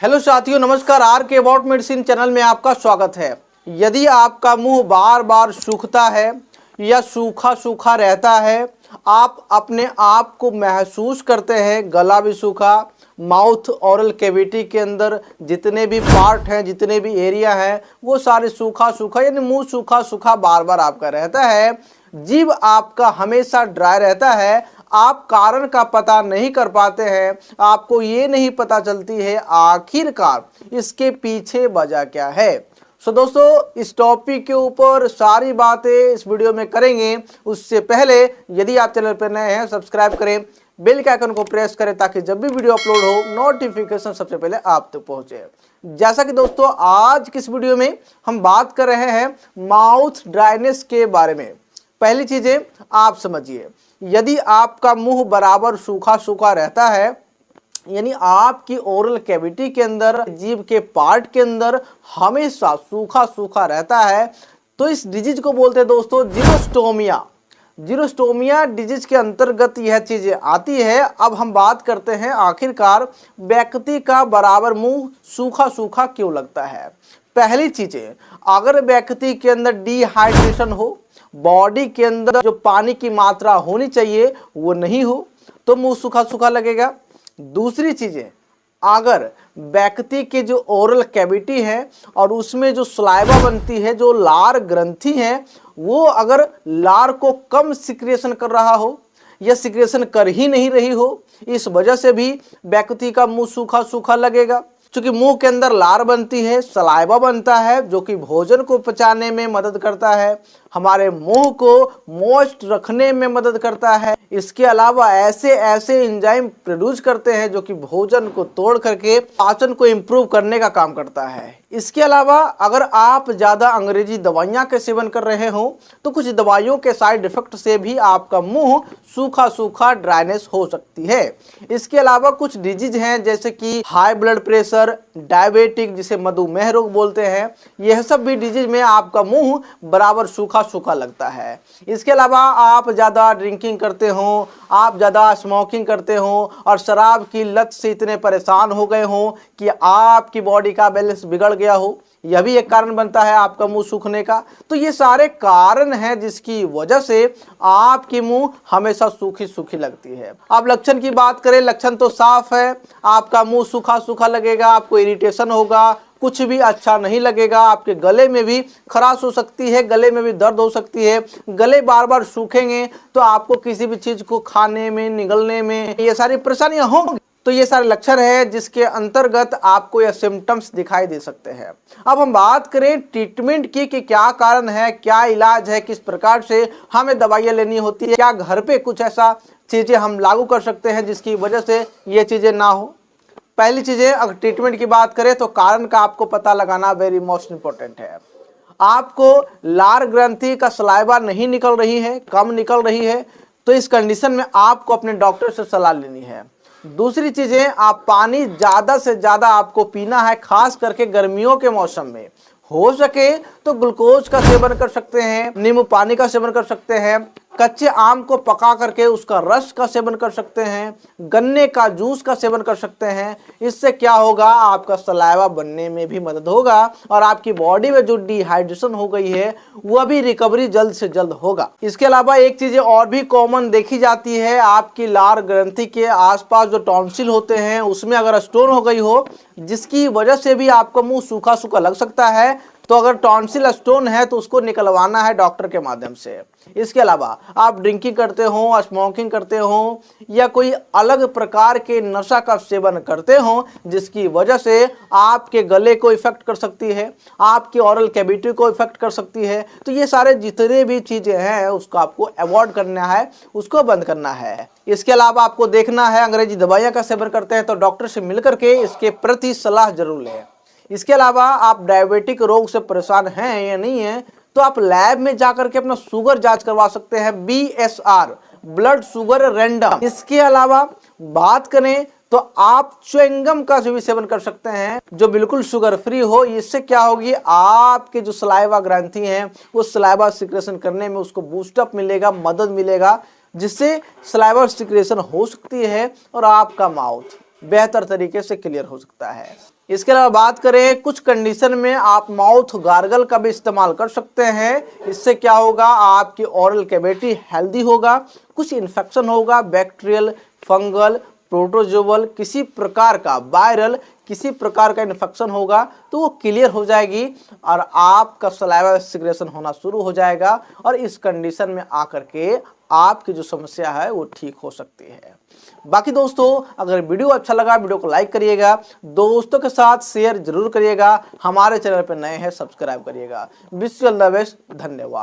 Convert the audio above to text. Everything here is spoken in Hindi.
हेलो साथियों, नमस्कार। आर के अबाउट मेडिसिन चैनल में आपका स्वागत है। यदि आपका मुंह बार बार सूखता है या सूखा सूखा रहता है, आप अपने आप को महसूस करते हैं गला भी सूखा, माउथ ओरल कैविटी के अंदर जितने भी पार्ट हैं, जितने भी एरिया हैं, वो सारे सूखा सूखा यानी मुंह सूखा सूखा बार बार आपका रहता है, जीभ आपका हमेशा ड्राई रहता है, आप कारण का पता नहीं कर पाते हैं, आपको ये नहीं पता चलती है आखिरकार इसके पीछे वजह क्या है। सो दोस्तों, इस टॉपिक के ऊपर सारी बातें इस वीडियो में करेंगे। उससे पहले यदि आप चैनल पर नए हैं, सब्सक्राइब करें, बेल के आइकन को प्रेस करें ताकि जब भी वीडियो अपलोड हो नोटिफिकेशन सबसे पहले आप तक पहुंचे। जैसा कि दोस्तों, आज की इस वीडियो में हम बात कर रहे हैं माउथ ड्राइनेस के बारे में। पहली चीजें आप समझिए, यदि आपका मुंह बराबर सूखा सूखा रहता है, यानी आपकी ओरल कैविटी के अंदर, जीभ के पार्ट के अंदर हमेशा सूखा सूखा रहता है, तो इस डिजीज को बोलते हैं दोस्तों जीरोस्टोमिया। जीरोस्टोमिया डिजीज के अंतर्गत यह चीजें आती है। अब हम बात करते हैं आखिरकार व्यक्ति का बराबर मुंह सूखा सूखा क्यों लगता है। पहली चीजें, अगर व्यक्ति के अंदर डिहाइड्रेशन हो, बॉडी के अंदर जो पानी की मात्रा होनी चाहिए वो नहीं हो, तो मुंह सूखा सूखा लगेगा। दूसरी चीजें, अगर व्यक्ति के जो ओरल कैविटी है और उसमें जो सलाइवा बनती है, जो लार ग्रंथि है, वो अगर लार को कम सिक्रेशन कर रहा हो या सिक्रेशन कर ही नहीं रही हो, इस वजह से भी व्यक्ति का मुंह सूखा सूखा लगेगा। क्योंकि मुंह के अंदर लार बनती है, सलाइवा बनता है, जो कि भोजन को पचाने में मदद करता है, हमारे मुंह को मॉइस्ट रखने में मदद करता है। इसके अलावा ऐसे ऐसे एंजाइम प्रोड्यूस करते हैं जो कि भोजन को तोड़ करके पाचन को इम्प्रूव करने का काम करता है। इसके अलावा अगर आप ज़्यादा अंग्रेजी दवाइयाँ के सेवन कर रहे हो, तो कुछ दवाइयों के साइड इफेक्ट से भी आपका मुंह सूखा सूखा ड्राइनेस हो सकती है। इसके अलावा कुछ डिजीज हैं जैसे कि हाई ब्लड प्रेशर, डायबिटिक जिसे मधुमेह रोग बोलते हैं, यह सब भी डिजीज में आपका मुंह बराबर सूखा सूखा लगता है। इसके अलावा आप ज़्यादा ड्रिंकिंग करते हो, आप ज़्यादा स्मोकिंग करते हो और शराब की लत से इतने परेशान हो गए हो कि आपकी बॉडी का बैलेंस बिगड़ गया हो, यह भी एक कारण बनता है आपका मुंह सूखने का। तो ये सारे कारण हैं जिसकी वजह से आपकी मुंह हमेशा सूखी सूखी लगती है। अब लक्षण की बात करें, लक्षण तो साफ है, आपका मुंह सूखा सूखा लगेगा, आपको इरिटेशन होगा, कुछ भी अच्छा नहीं लगेगा, आपके गले में भी खराश हो सकती है, गले में भी दर्द हो सकती है, गले बार बार सूखेंगे तो आपको किसी भी चीज को खाने में, निगलने में ये सारी परेशानियां होंगी। तो ये सारे लक्षण है जिसके अंतर्गत आपको यह सिम्टम्स दिखाई दे सकते हैं। अब हम बात करें ट्रीटमेंट की कि क्या कारण है, क्या इलाज है, किस प्रकार से हमें दवाइयाँ लेनी होती है, क्या घर पे कुछ ऐसा चीजें हम लागू कर सकते हैं जिसकी वजह से ये चीजें ना हो। पहली चीजें, अगर ट्रीटमेंट की बात करें तो कारण का आपको पता लगाना वेरी मोस्ट इंपॉर्टेंट है। आपको लार ग्रंथि का सलाइवा नहीं निकल रही है, कम निकल रही है, तो इस कंडीशन में आपको अपने डॉक्टर से सलाह लेनी है। दूसरी चीजें, आप पानी ज्यादा से ज्यादा आपको पीना है, खास करके गर्मियों के मौसम में। हो सके तो ग्लूकोज का सेवन कर सकते हैं, नींबू पानी का सेवन कर सकते हैं, कच्चे आम को पका करके उसका रस का सेवन कर सकते हैं, गन्ने का जूस का सेवन कर सकते हैं। इससे क्या होगा, आपका सलाइवा बनने में भी मदद होगा और आपकी बॉडी में जो डिहाइड्रेशन हो गई है वह भी रिकवरी जल्द से जल्द होगा। इसके अलावा एक चीज़ और भी कॉमन देखी जाती है, आपकी लार ग्रंथि के आसपास जो टॉन्सिल होते हैं उसमें अगर स्टोन हो गई हो, जिसकी वजह से भी आपका मुंह सूखा सूखा लग सकता है। तो अगर टॉन्सिल स्टोन है तो उसको निकलवाना है डॉक्टर के माध्यम से। इसके अलावा आप ड्रिंकिंग करते हो, स्मोकिंग करते हो या कोई अलग प्रकार के नशा का सेवन करते हो जिसकी वजह से आपके गले को इफेक्ट कर सकती है, आपकी ओरल कैविटी को इफेक्ट कर सकती है, तो ये सारे जितने भी चीज़ें हैं उसको आपको अवॉइड करना है, उसको बंद करना है। इसके अलावा आपको देखना है, अंग्रेजी दवाइयाँ का सेवन करते हैं तो डॉक्टर से मिल करके इसके प्रति सलाह जरूर लें। इसके अलावा आप डायबिटिक रोग से परेशान हैं या नहीं हैं, तो आप लैब में जाकर के अपना शुगर जांच करवा सकते हैं, BSR ब्लड शुगर रैंडम। इसके अलावा बात करें तो आप च्युइंगम का भी सेवन कर सकते हैं जो बिल्कुल शुगर फ्री हो। इससे क्या होगी, आपके जो सलाइवा ग्रंथि हैं वो सलाइवा सिक्रेशन करने में उसको बूस्टअप मिलेगा, मदद मिलेगा, जिससे सलाइवा सिक्रेशन हो सकती है और आपका माउथ बेहतर तरीके से क्लियर हो सकता है। इसके अलावा बात करें, कुछ कंडीशन में आप माउथ गार्गल का भी इस्तेमाल कर सकते हैं। इससे क्या होगा, आपकी ओरल कैविटी हेल्दी होगा, कुछ इन्फेक्शन होगा, बैक्टीरियल, फंगल, प्रोटोजोवल, किसी प्रकार का वायरल, किसी प्रकार का इन्फेक्शन होगा तो वो क्लियर हो जाएगी और आपका सलाइवा सिक्रेशन होना शुरू हो जाएगा और इस कंडीशन में आकर के आपकी जो समस्या है वो ठीक हो सकती है। बाकी दोस्तों, अगर वीडियो अच्छा लगा वीडियो को लाइक करिएगा, दोस्तों के साथ शेयर जरूर करिएगा, हमारे चैनल पर नए हैं सब्सक्राइब करिएगा। Wish you all the best, धन्यवाद।